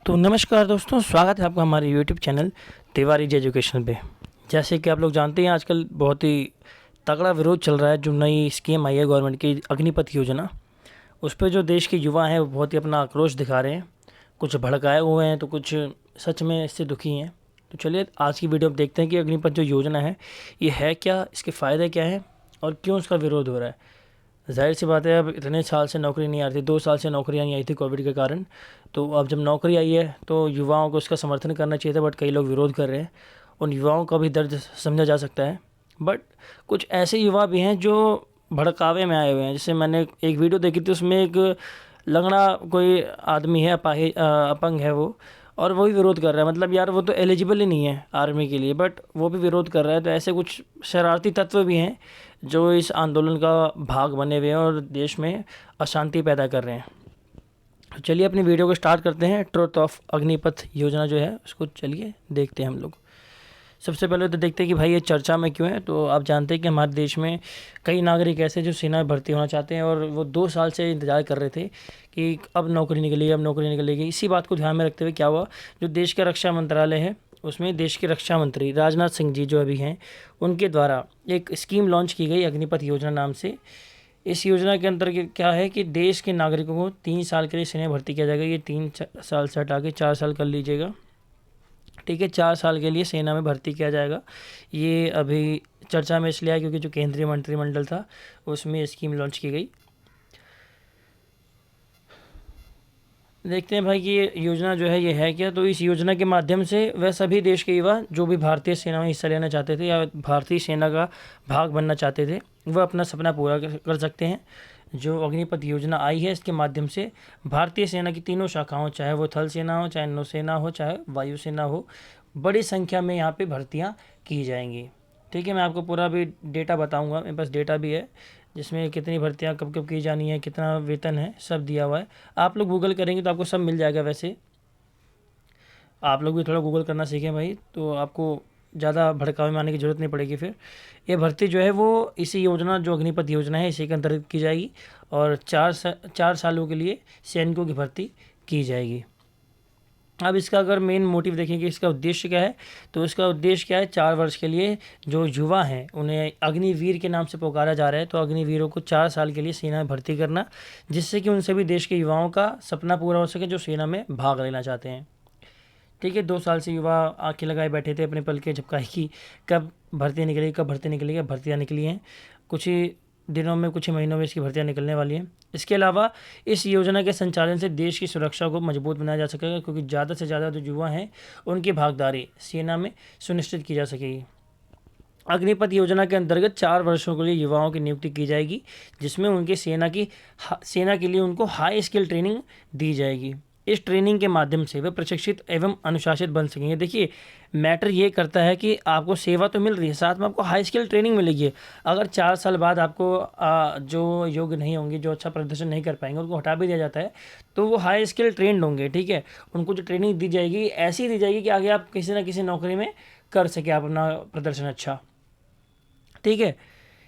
तो नमस्कार दोस्तों, स्वागत है आपका हमारे YouTube channel Tiwari ji education पे। जैसे कि आप लोग जानते हैं, आजकल बहुत ही तगड़ा विरोध चल रहा है। जो नई स्कीम आई है गवर्नमेंट की, अग्निपथ योजना, उस पे जो देश के युवा हैं वो बहुत ही अपना आक्रोश दिखा रहे हैं। कुछ भड़काए हुए हैं तो कुछ सच में इससे दुखी हैं। तो चलिए आज की वीडियो में देखते हैं कि अग्निपथ जो योजना है ये है क्या, इसके फ़ायदे क्या हैं और क्यों इसका विरोध हो रहा है। ज़ाहिर सी बात है, अब इतने साल से नौकरी नहीं आ रही थी, 2 साल से नौकरियाँ नहीं आई थी कोविड के कारण। तो अब जब नौकरी आई है तो युवाओं को उसका समर्थन करना चाहिए था, बट कई लोग विरोध कर रहे हैं। उन युवाओं का भी दर्द समझा जा सकता है। बट कुछ ऐसे युवा भी हैं जो भड़कावे में आए हुए हैं। जैसे मैंने एक वीडियो देखी थी, उसमें एक लंगड़ा कोई आदमी है, अपंग है वो, और वो भी विरोध कर रहा है। मतलब यार, वो तो एलिजिबल ही नहीं है आर्मी के लिए, बट वो भी विरोध कर रहा है। तो ऐसे कुछ शरारती तत्व भी हैं जो इस आंदोलन का भाग बने हुए हैं और देश में अशांति पैदा कर रहे हैं। तो चलिए अपनी वीडियो को स्टार्ट करते हैं। ट्रुथ ऑफ अग्निपथ योजना जो है उसको चलिए देखते हैं हम लोग। सबसे पहले तो देखते हैं कि भाई ये चर्चा में क्यों है। तो आप जानते हैं कि हमारे देश में कई नागरिक ऐसे जो सेना में भर्ती होना चाहते हैं और वो 2 साल से इंतज़ार कर रहे थे कि अब नौकरी निकलेगी, अब नौकरी निकलेगी। इसी बात को ध्यान में रखते हुए क्या हुआ, जो देश का रक्षा मंत्रालय है उसमें देश के रक्षा मंत्री राजनाथ सिंह जी जो अभी हैं, उनके द्वारा एक स्कीम लॉन्च की गई अग्निपथ योजना नाम से। इस योजना के अंतर्गत क्या है कि देश के नागरिकों को 3 साल के लिए सेना में भर्ती किया जाएगा। ये 3 साल से हटा के 4 साल कर लीजिएगा, ठीक है। 4 साल के लिए सेना में भर्ती किया जाएगा। ये अभी चर्चा में इसलिए आया क्योंकि जो केंद्रीय मंत्रिमंडल था उसमें स्कीम लॉन्च की गई। देखते हैं भाई कि ये योजना जो है ये है क्या। तो इस योजना के माध्यम से वह सभी देश के युवा जो भी भारतीय सेना में हिस्सा लेना चाहते थे या भारतीय सेना का भाग बनना चाहते थे, वह अपना सपना पूरा कर सकते हैं। जो अग्निपथ योजना आई है इसके माध्यम से भारतीय सेना की तीनों शाखाओं, चाहे वो थल सेना हो, चाहे नौसेना हो, चाहे वायुसेना हो, बड़ी संख्या में यहाँ पे भर्तियाँ की जाएंगी। ठीक है, मैं आपको पूरा भी डेटा बताऊंगा, मेरे पास डेटा भी है जिसमें कितनी भर्तियाँ कब कब की जानी है, कितना वेतन है, सब दिया हुआ है। आप लोग गूगल करेंगे तो आपको सब मिल जाएगा। वैसे आप लोग भी थोड़ा गूगल करना सीखें भाई, तो आपको ज़्यादा भड़कावे में आने की ज़रूरत नहीं पड़ेगी। फिर ये भर्ती जो है वो इसी योजना, जो अग्निपथ योजना है, इसी के अंतर्गत की जाएगी और 4 सालों के लिए सैनिकों की भर्ती की जाएगी। अब इसका अगर मेन मोटिव देखेंगे, इसका उद्देश्य क्या है, तो इसका उद्देश्य क्या है, 4 वर्ष के लिए जो युवा हैं उन्हें अग्निवीर के नाम से पुकारा जा रहा है। तो अग्निवीरों को 4 साल के लिए सेना में भर्ती करना, जिससे कि उन सभी देश के युवाओं का सपना पूरा हो सके जो सेना में भाग लेना चाहते हैं। ठीक है, 2 साल से युवा आंखें लगाए बैठे थे, अपने पल के झपकाए कि कब भर्ती निकलेगी, कब भर्ती निकलेगी। भर्तियाँ निकली हैं, कुछ ही दिनों में, कुछ ही महीनों में इसकी भर्तियाँ निकलने वाली हैं। इसके अलावा इस योजना के संचालन से देश की सुरक्षा को मजबूत बनाया जा सकेगा, क्योंकि ज़्यादा से ज़्यादा जो युवा हैं उनकी भागीदारी सेना में सुनिश्चित की जा सकेगी। अग्निपथ योजना के अंतर्गत 4 वर्षों के लिए युवाओं की नियुक्ति की जाएगी, जिसमें उनके सेना के लिए उनको हाई स्किल ट्रेनिंग दी जाएगी। इस ट्रेनिंग के माध्यम से वे प्रशिक्षित एवं अनुशासित बन सकेंगे। देखिए, मैटर ये करता है कि आपको सेवा तो मिल रही है, साथ में आपको हाई स्किल ट्रेनिंग मिलेगी। अगर 4 साल बाद आपको जो योग्य नहीं होंगे, जो अच्छा प्रदर्शन नहीं कर पाएंगे, उनको हटा भी दिया जाता है, तो वो हाई स्किल ट्रेंड होंगे। ठीक है, उनको जो ट्रेनिंग दी जाएगी ऐसी दी जाएगी कि आगे आप किसी ना किसी नौकरी में कर सके आप अपना प्रदर्शन अच्छा। ठीक है,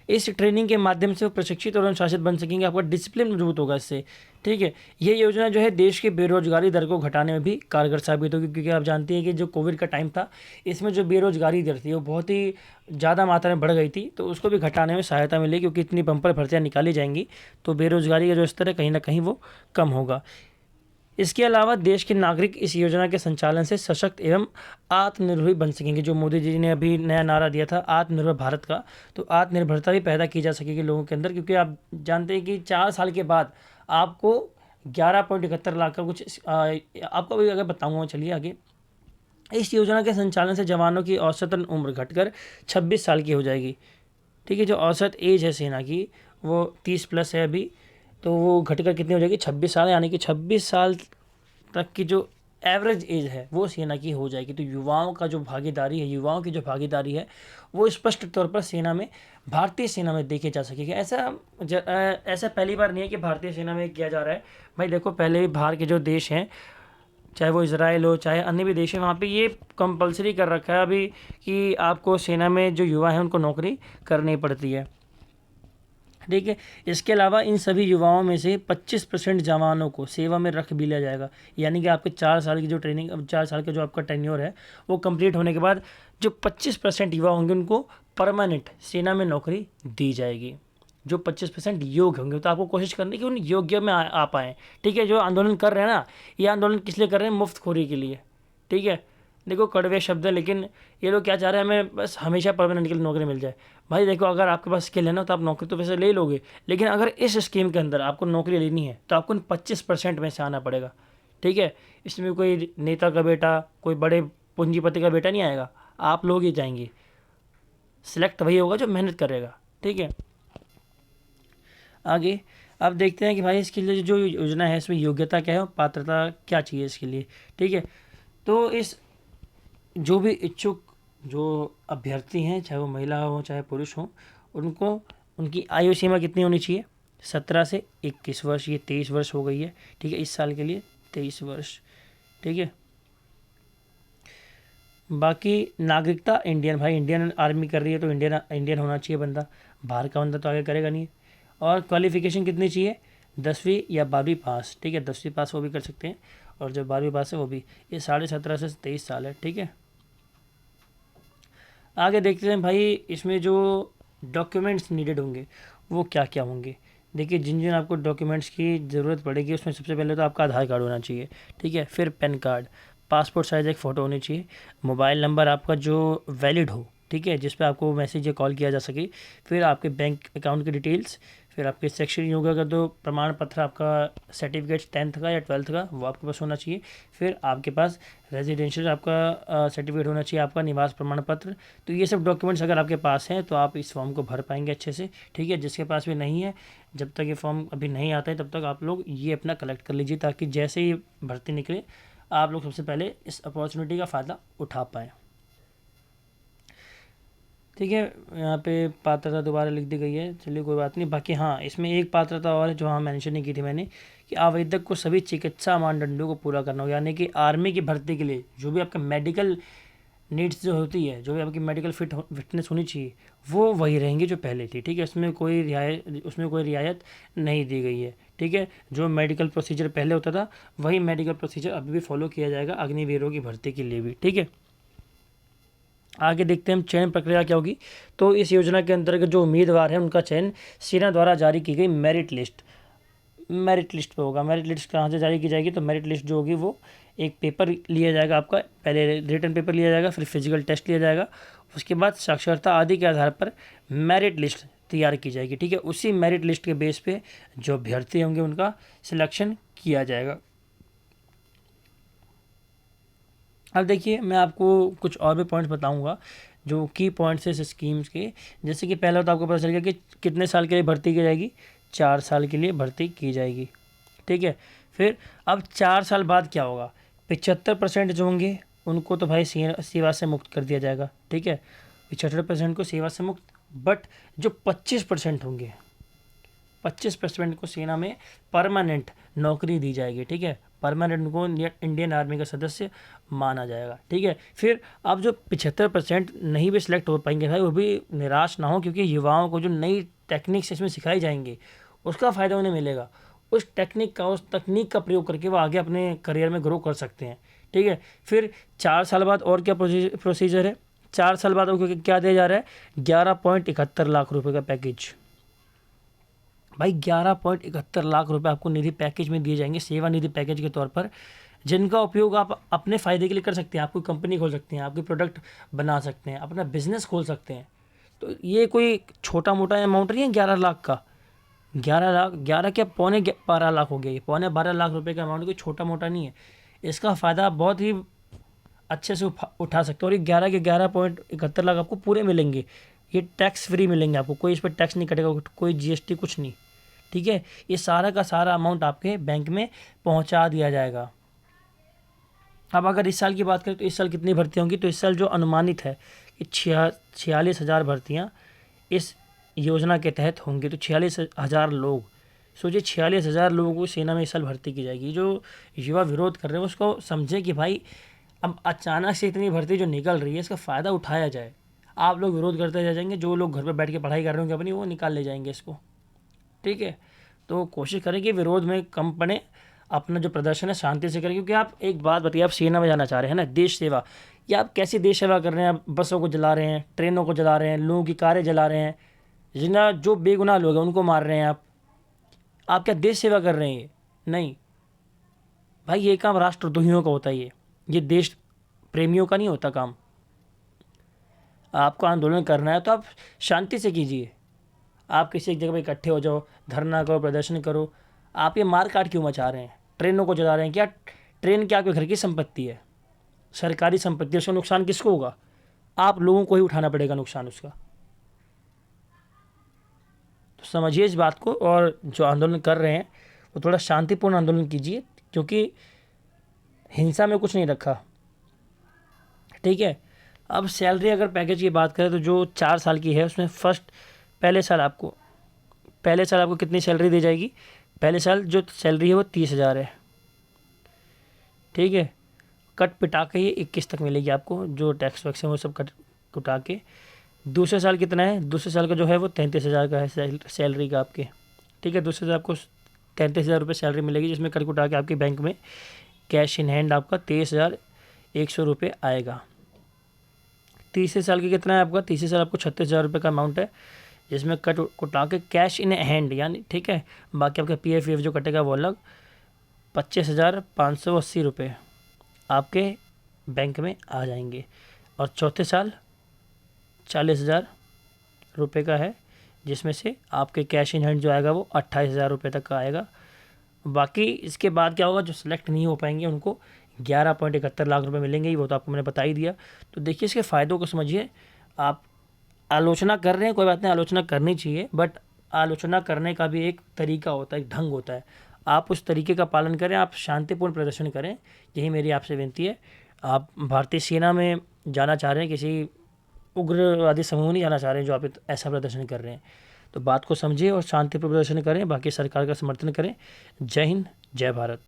इस ट्रेनिंग के माध्यम से वो प्रशिक्षित और अनुशासित बन सकेंगे, आपका डिसिप्लिन मजबूत होगा इससे। ठीक है, ये योजना जो है देश के बेरोजगारी दर को घटाने में भी कारगर साबित होगी, क्योंकि आप जानते हैं कि जो कोविड का टाइम था, इसमें जो बेरोजगारी दर थी वो बहुत ही ज़्यादा मात्रा में बढ़ गई थी। तो उसको भी घटाने में सहायता मिलेगी, क्योंकि इतनी बम्पर भर्तियाँ निकाली जाएंगी तो बेरोजगारी का जो स्तर है कहीं ना कहीं वो कम होगा। इसके अलावा देश के नागरिक इस योजना के संचालन से सशक्त एवं आत्मनिर्भर बन सकेंगे। जो मोदी जी ने अभी नया नारा दिया था आत्मनिर्भर भारत का, तो आत्मनिर्भरता भी पैदा की जा सकेगी लोगों के अंदर, क्योंकि आप जानते हैं कि 4 साल के बाद आपको 11.71 लाख का कुछ आपको भी अगर बताऊँगा, चलिए आगे। इस योजना के संचालन से जवानों की औसतन उम्र घटकर 26 साल की हो जाएगी। ठीक है, जो औसत एज है सेना की वो 30 प्लस है अभी, तो वो घटकर कितनी हो जाएगी, 26 साल, यानी कि 26 साल तक की जो एवरेज एज है वो सेना की हो जाएगी। तो युवाओं का जो भागीदारी है, युवाओं की जो भागीदारी है वो स्पष्ट तौर पर सेना में, भारतीय सेना में देखे जा सकेगी। ऐसा पहली बार नहीं है कि भारतीय सेना में किया जा रहा है। भाई देखो, पहले भी बाहर के जो देश हैं, चाहे वो इजराइल हो, चाहे अन्य भी देश हैं, वहाँ पे ये कंपलसरी कर रखा है अभी कि आपको सेना में जो युवा हैं उनको नौकरी करनी पड़ती है। ठीक है। इसके अलावा इन सभी युवाओं में से 25% जवानों को सेवा में रख भी लिया जाएगा, यानी कि आपके 4 साल की जो ट्रेनिंग, अब 4 साल का जो आपका टेन्योर है वो कंप्लीट होने के बाद जो 25% युवा होंगे उनको परमानेंट सेना में नौकरी दी जाएगी। जो 25% योग्य होंगे, तो आपको कोशिश करनी है कि उन योग्य में आ पाएँ। ठीक है। जो आंदोलन कर रहे हैं ना, ये आंदोलन किस लिए कर रहे हैं? मुफ्तखोरी के लिए। ठीक है। देखो कड़वे शब्द है, लेकिन ये लोग क्या चाह रहे हैं, हमें बस हमेशा परमानेंट के लिए नौकरी मिल जाए। भाई देखो, अगर आपके पास स्किल है ना तो आप नौकरी तो वैसे ले लोगे, लेकिन अगर इस स्कीम के अंदर आपको नौकरी लेनी है तो आपको 25% में से आना पड़ेगा। ठीक है। इसमें कोई नेता का बेटा, कोई बड़े पूंजीपति का बेटा नहीं आएगा, आप लोग ही जाएंगे। सिलेक्ट वही होगा जो मेहनत करेगा। ठीक है। आगे अब देखते हैं कि भाई इसके लिए जो योजना है इसमें योग्यता क्या है और पात्रता क्या चाहिए इसके लिए। ठीक है। तो इस जो भी इच्छुक जो अभ्यर्थी हैं, चाहे वो महिला हो चाहे पुरुष हो, उनको उनकी आयु सीमा कितनी होनी चाहिए? 17 से 21 वर्ष। ये 23 वर्ष हो गई है। ठीक है। इस साल के लिए 23 वर्ष। ठीक है। बाकी नागरिकता इंडियन, भाई इंडियन आर्मी कर रही है तो इंडियन होना चाहिए बंदा, बाहर का बंदा तो आगे करेगा नहीं। और क्वालिफिकेशन कितनी चाहिए? 10वीं या 12वीं पास। ठीक है। 10वीं पास वो भी कर सकते हैं, और जो 12वीं पास है वो भी। ये 17.5 से 23 साल है। ठीक है। आगे देखते हैं भाई इसमें जो डॉक्यूमेंट्स नीडेड होंगे वो क्या क्या होंगे। देखिए, जिन जिन आपको डॉक्यूमेंट्स की ज़रूरत पड़ेगी उसमें सबसे पहले तो आपका आधार कार्ड होना चाहिए। ठीक है। फिर पैन कार्ड, पासपोर्ट साइज़ एक फ़ोटो होनी चाहिए, मोबाइल नंबर आपका जो वैलिड हो, ठीक है, जिस पे आपको मैसेज या कॉल किया जा सके, फिर आपके बैंक अकाउंट की डिटेल्स, फिर आपके शैक्षणिक योग्यता का जो प्रमाण पत्र, आपका सर्टिफिकेट 10th का या 12th का, वो आपके पास होना चाहिए। फिर आपके पास रेजिडेंशियल आपका सर्टिफिकेट होना चाहिए, आपका निवास प्रमाण पत्र। तो ये सब डॉक्यूमेंट्स अगर आपके पास हैं तो आप इस फॉर्म को भर पाएंगे अच्छे से। ठीक है। जिसके पास भी नहीं है, जब तक ये फॉर्म अभी नहीं आता है तब तक आप लोग ये अपना कलेक्ट कर लीजिए, ताकि जैसे ही भर्ती निकले आप लोग सबसे पहले इस अपॉर्चुनिटी का फ़ायदा उठा पाएँ। ठीक है। यहाँ पे पात्रता दोबारा लिख दी गई है, चलिए कोई बात नहीं। बाकी हाँ, इसमें एक पात्रता और है जो हाँ मेंशन नहीं की थी मैंने, कि आवेदक को सभी चिकित्सा मानदंडों को पूरा करना होगा, यानी कि आर्मी की भर्ती के लिए जो भी आपका मेडिकल नीड्स जो होती है, जो भी आपकी मेडिकल फिटनेस होनी चाहिए, वो वही रहेंगी जो पहले थी। ठीक है। उसमें कोई रियायत नहीं दी गई है। ठीक है। जो मेडिकल प्रोसीजर पहले होता था वही मेडिकल प्रोसीजर अभी भी फॉलो किया जाएगा अग्निवीरों की भर्ती के लिए भी। ठीक है। आगे देखते हैं हम चयन प्रक्रिया क्या होगी। तो इस योजना के अंतर्गत जो उम्मीदवार हैं उनका चयन सेना द्वारा जारी की गई मेरिट लिस्ट पे होगा। मेरिट लिस्ट कहाँ से जारी की जाएगी? तो मेरिट लिस्ट जो होगी वो एक पेपर लिया जाएगा आपका, पहले रिटन पेपर लिया जाएगा, फिर फिजिकल टेस्ट लिया जाएगा, उसके बाद साक्षरता आदि के आधार पर मेरिट लिस्ट तैयार की जाएगी। ठीक है। उसी मेरिट लिस्ट के बेस पे जो अभ्यर्थी होंगे उनका सिलेक्शन किया जाएगा। अब देखिए, मैं आपको कुछ और भी पॉइंट्स बताऊंगा जो की पॉइंट्स है इस स्कीम्स के। जैसे कि पहला तो आपको पता चल गया कि कितने साल के लिए भर्ती की जाएगी? 4 साल के लिए भर्ती की जाएगी। ठीक है। फिर अब 4 साल बाद क्या होगा? 75% जो होंगे उनको तो भाई सेवा से मुक्त कर दिया जाएगा। ठीक है। 75% को सेवा से मुक्त, बट जो 25% होंगे, 25% को सेना में परमानेंट नौकरी दी जाएगी। ठीक है। परमानेंट को इंडियन आर्मी का सदस्य माना जाएगा। ठीक है। फिर अब जो 75% नहीं भी सिलेक्ट हो पाएंगे भाई, वो भी निराश ना हो, क्योंकि युवाओं को जो नई टेक्निक्स इसमें सिखाई जाएंगी उसका फ़ायदा उन्हें मिलेगा। उस तकनीक का प्रयोग करके वो आगे अपने करियर में ग्रो कर सकते हैं। ठीक है। फिर 4 साल बाद और क्या प्रोसीजर है? 4 साल बाद उनको क्या दिया जा रहा है? 11.71 लाख रुपए का पैकेज। भाई 11.71 लाख रुपए आपको निधि पैकेज में दिए जाएंगे, सेवा निधि पैकेज के तौर पर, जिनका उपयोग आप अपने फ़ायदे के लिए कर सकते हैं। आप कोई कंपनी खोल सकते हैं, आपके प्रोडक्ट बना सकते हैं, अपना बिजनेस खोल सकते हैं। तो ये कोई छोटा मोटा अमाउंट नहीं है 11 लाख का। 11 क्या, 12.5 लाख हो गया। ये 12.5 लाख रुपए का अमाउंट कोई छोटा मोटा नहीं है। इसका फ़ायदा बहुत ही अच्छे से उठा सकते हो। और ये 11 लाख आपको पूरे मिलेंगे। ये टैक्स फ्री मिलेंगे आपको, कोई इस पर टैक्स नहीं कटेगा, कोई जीएसटी कुछ नहीं। ठीक है। ये सारा का सारा अमाउंट आपके बैंक में पहुंचा दिया जाएगा। अब अगर इस साल की बात करें तो इस साल कितनी भर्तियाँ होंगी? तो इस साल जो अनुमानित है कि 46,000 भर्तियाँ इस योजना के तहत होंगी। तो 46,000 लोग, सोचिए 46,000 लोगों को सेना में इस साल भर्ती की जाएगी। जो युवा विरोध कर रहे हैं उसको समझे कि भाई अब अचानक से इतनी भर्ती जो निकल रही है इसका फ़ायदा उठाया जाए। आप लोग विरोध करते रह जाएंगे, जो लोग घर पर बैठ के पढ़ाई कर रहे होंगे अपनी, वो निकाल ले जाएंगे इसको। ठीक है। तो कोशिश करें कि विरोध में कम पड़े, अपना जो प्रदर्शन है शांति से करें। क्योंकि आप एक बात बताइए, आप सेना में जाना चाह रहे हैं ना, देश सेवा, या आप कैसी देश सेवा कर रहे हैं? आप बसों को जला रहे हैं, ट्रेनों को जला रहे हैं, लोगों की कारें जला रहे हैं, जितना जो बेगुनाह लोग हैं उनको मार रहे हैं आप क्या देश सेवा कर रहे हैं? नहीं भाई, ये काम राष्ट्रद्रोहियों का होता है। ये देश प्रेमियों का नहीं होता काम। आपको आंदोलन करना है तो आप शांति से कीजिए। आप किसी एक जगह पे इकट्ठे हो जाओ, धरना करो, प्रदर्शन करो। आप ये मार काट क्यों मचा रहे हैं? ट्रेनों को जला रहे हैं। क्या ट्रेन क्या आपके घर की संपत्ति है? सरकारी संपत्ति है। उसका नुकसान किसको होगा? आप लोगों को ही उठाना पड़ेगा नुकसान उसका। तो समझिए इस बात को, और जो आंदोलन कर रहे हैं वो थोड़ा शांतिपूर्ण आंदोलन कीजिए, क्योंकि हिंसा में कुछ नहीं रखा। ठीक है। अब सैलरी अगर पैकेज की बात करें तो जो 4 साल की है उसमें पहले साल आपको कितनी सैलरी दी जाएगी? पहले साल जो सैलरी है वो 30,000 है। ठीक है। कट पिटा के ये 21 तक मिलेगी आपको, जो टैक्स वैक्स है वो सब कट कुटा के। दूसरे साल कितना है? दूसरे साल का जो है वो 33,000 का है सैलरी का आपके। ठीक है। दूसरे साल आपको 33,000 रुपये सैलरी मिलेगी, जिसमें कट कुटा के आपके बैंक में कैश इन हैंड आपका 23,100 रुपये आएगा। तीसरे साल की कितना है आपका? तीसरे साल आपको 36,000 रुपये का अमाउंट है, जिसमें कट कुटा के कैश इन हैंड यानी, ठीक है, बाकी आपका PF जो कटेगा वो अलग, 25,580 रुपये आपके बैंक में आ जाएंगे। और चौथे साल 40,000 रुपये का है, जिसमें से आपके कैश इन हैंड जो आएगा वो 28,000 रुपये तक का आएगा। बाकी इसके बाद क्या होगा? जो सिलेक्ट नहीं हो पाएंगे उनको 11.71 लाख रुपए मिलेंगे, वो तो आपको मैंने बता ही दिया। तो देखिए इसके फ़ायदों को समझिए। आप आलोचना कर रहे हैं, कोई बात नहीं, आलोचना करनी चाहिए, बट आलोचना करने का भी एक तरीका होता है, एक ढंग होता है। आप उस तरीके का पालन करें, आप शांतिपूर्ण प्रदर्शन करें, यही मेरी आपसे विनती है। आप भारतीय सेना में जाना चाह रहे हैं, किसी उग्रवादी समूह नहीं जाना चाह रहे हैं जो आप ऐसा प्रदर्शन कर रहे हैं। तो बात को समझिए और शांतिपूर्ण प्रदर्शन करें, बाकी सरकार का समर्थन करें। जय हिंद, जय भारत।